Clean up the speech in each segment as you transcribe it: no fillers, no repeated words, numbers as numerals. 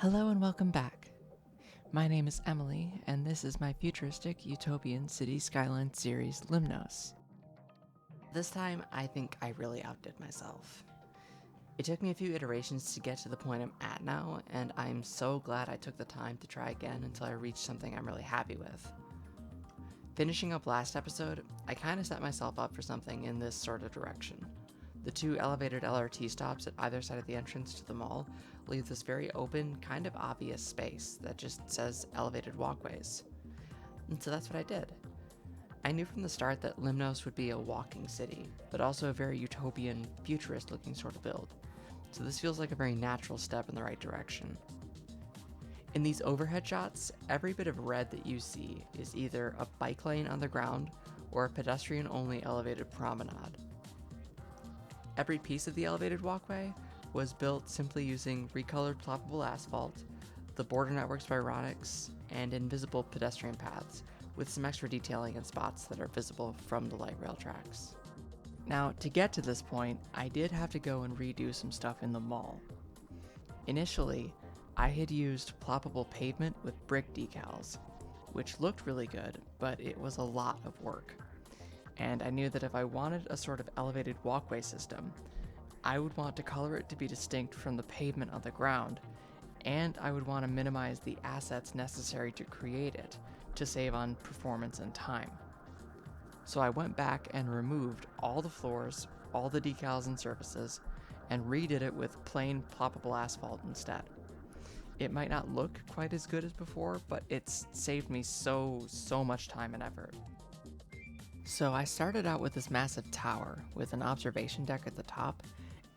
Hello and welcome back. My name is Emily, and this is my futuristic utopian city skyline series, Limnos. This time, I think I really outdid myself. It took me a few iterations to get to the point I'm at now, and I'm so glad I took the time to try again until I reached something I'm really happy with. Finishing up last episode, I kinda set myself up for something in this sort of direction. The two elevated LRT stops at either side of the entrance to the mall leave this very open, kind of obvious space that just says elevated walkways. And so that's what I did. I knew from the start that Limnos would be a walking city, but also a very utopian, futurist looking sort of build. So this feels like a very natural step in the right direction. In these overhead shots, every bit of red that you see is either a bike lane on the ground or a pedestrian-only elevated promenade. Every piece of the elevated walkway was built simply using recolored ploppable asphalt, the border network spironics, and invisible pedestrian paths, with some extra detailing in spots that are visible from the light rail tracks. Now, to get to this point, I did have to go and redo some stuff in the mall. Initially, I had used ploppable pavement with brick decals, which looked really good, but it was a lot of work. And I knew that if I wanted a sort of elevated walkway system, I would want to color it to be distinct from the pavement on the ground, and I would want to minimize the assets necessary to create it to save on performance and time. So I went back and removed all the floors, all the decals and surfaces, and redid it with plain ploppable asphalt instead. It might not look quite as good as before, but it's saved me so much time and effort. So I started out with this massive tower with an observation deck at the top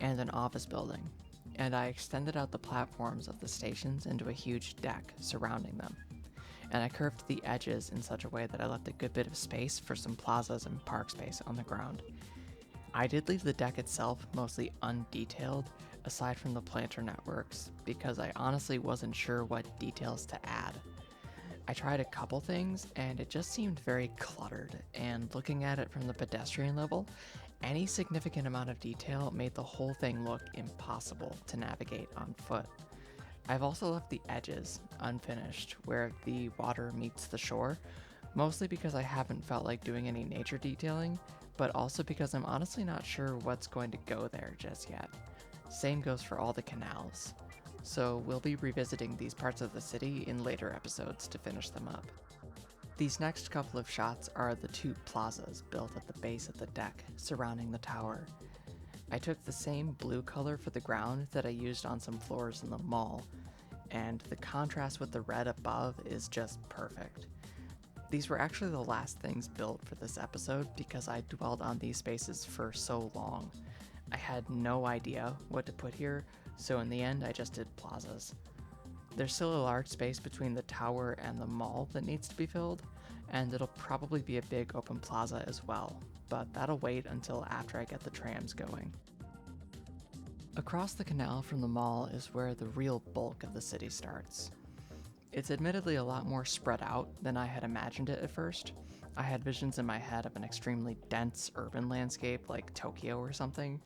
and an office building, and I extended out the platforms of the stations into a huge deck surrounding them. And I curved the edges in such a way that I left a good bit of space for some plazas and park space on the ground. I did leave the deck itself mostly undetailed, aside from the planter networks, because I honestly wasn't sure what details to add. I tried a couple things, and it just seemed very cluttered, and looking at it from the pedestrian level, any significant amount of detail made the whole thing look impossible to navigate on foot. I've also left the edges unfinished, where the water meets the shore, mostly because I haven't felt like doing any nature detailing, but also because I'm honestly not sure what's going to go there just yet. Same goes for all the canals. So we'll be revisiting these parts of the city in later episodes to finish them up. These next couple of shots are the two plazas built at the base of the deck surrounding the tower. I took the same blue color for the ground that I used on some floors in the mall, and the contrast with the red above is just perfect. These were actually the last things built for this episode because I dwelled on these spaces for so long. I had no idea what to put here, so in the end I just did plazas. There's still a large space between the tower and the mall that needs to be filled, and it'll probably be a big open plaza as well, but that'll wait until after I get the trams going. Across the canal from the mall is where the real bulk of the city starts. It's admittedly a lot more spread out than I had imagined it at first. I had visions in my head of an extremely dense urban landscape like Tokyo or something,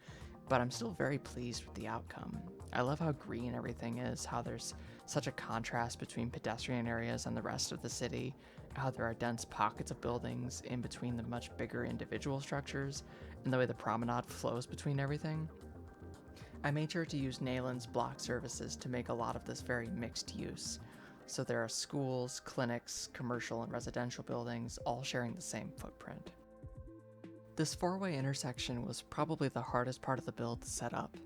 but I'm still very pleased with the outcome. I love how green everything is, how there's such a contrast between pedestrian areas and the rest of the city, how there are dense pockets of buildings in between the much bigger individual structures, and the way the promenade flows between everything. I made sure to use Nayland's block services to make a lot of this very mixed use. So there are schools, clinics, commercial and residential buildings, all sharing the same footprint. This four-way intersection was probably the hardest part of the build to set up.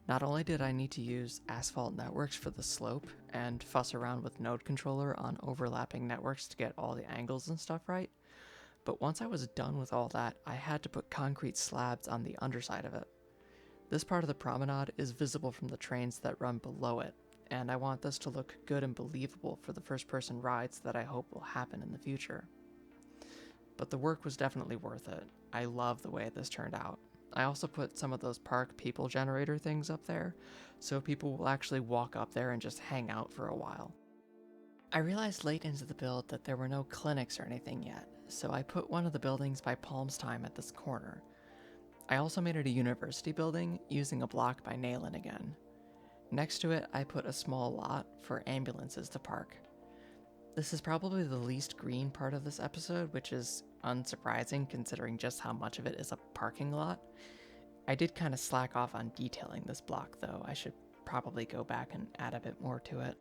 Not only did I need to use asphalt networks for the slope and fuss around with node controller on overlapping networks to get all the angles and stuff right, but once I was done with all that, I had to put concrete slabs on the underside of it. This part of the promenade is visible from the trains that run below it, and I want this to look good and believable for the first-person rides that I hope will happen in the future. But the work was definitely worth it. I love the way this turned out. I also put some of those park people generator things up there, so people will actually walk up there and just hang out for a while. I realized late into the build that there were no clinics or anything yet, so I put one of the buildings by Palm's Time at this corner. I also made it a university building using a block by Nayland again. Next to it, I put a small lot for ambulances to park. This is probably the least green part of this episode, which is unsurprising considering just how much of it is a parking lot. I did kind of slack off on detailing this block though. I should probably go back and add a bit more to it.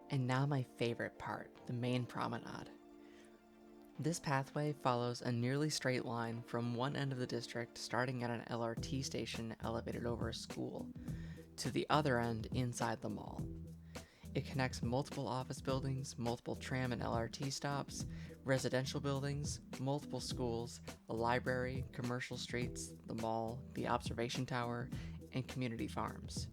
And now my favorite part, the main promenade. This pathway follows a nearly straight line from one end of the district, starting at an LRT station elevated over a school, to the other end inside the mall. It connects multiple office buildings, multiple tram and LRT stops, residential buildings, multiple schools, a library, commercial streets, the mall, the observation tower, and community farms.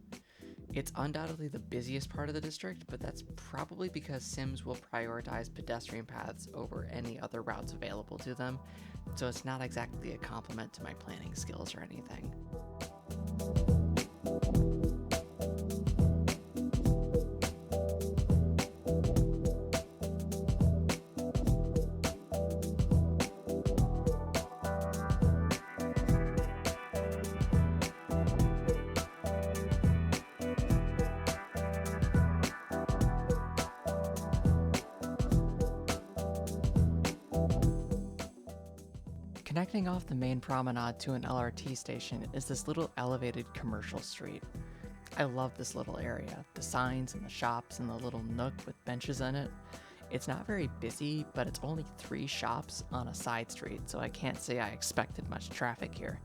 It's undoubtedly the busiest part of the district, but that's probably because Sims will prioritize pedestrian paths over any other routes available to them, so it's not exactly a compliment to my planning skills or anything. Connecting off the main promenade to an LRT station is this little elevated commercial street. I love this little area, the signs and the shops and the little nook with benches in it. It's not very busy, but it's only 3 shops on a side street, so I can't say I expected much traffic here.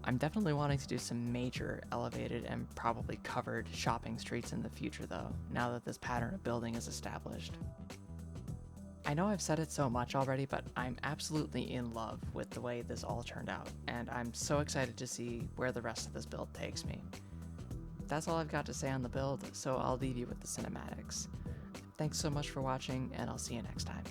I'm definitely wanting to do some major elevated and probably covered shopping streets in the future though, now that this pattern of building is established. I know I've said it so much already, but I'm absolutely in love with the way this all turned out, and I'm so excited to see where the rest of this build takes me. That's all I've got to say on the build, so I'll leave you with the cinematics. Thanks so much for watching, and I'll see you next time.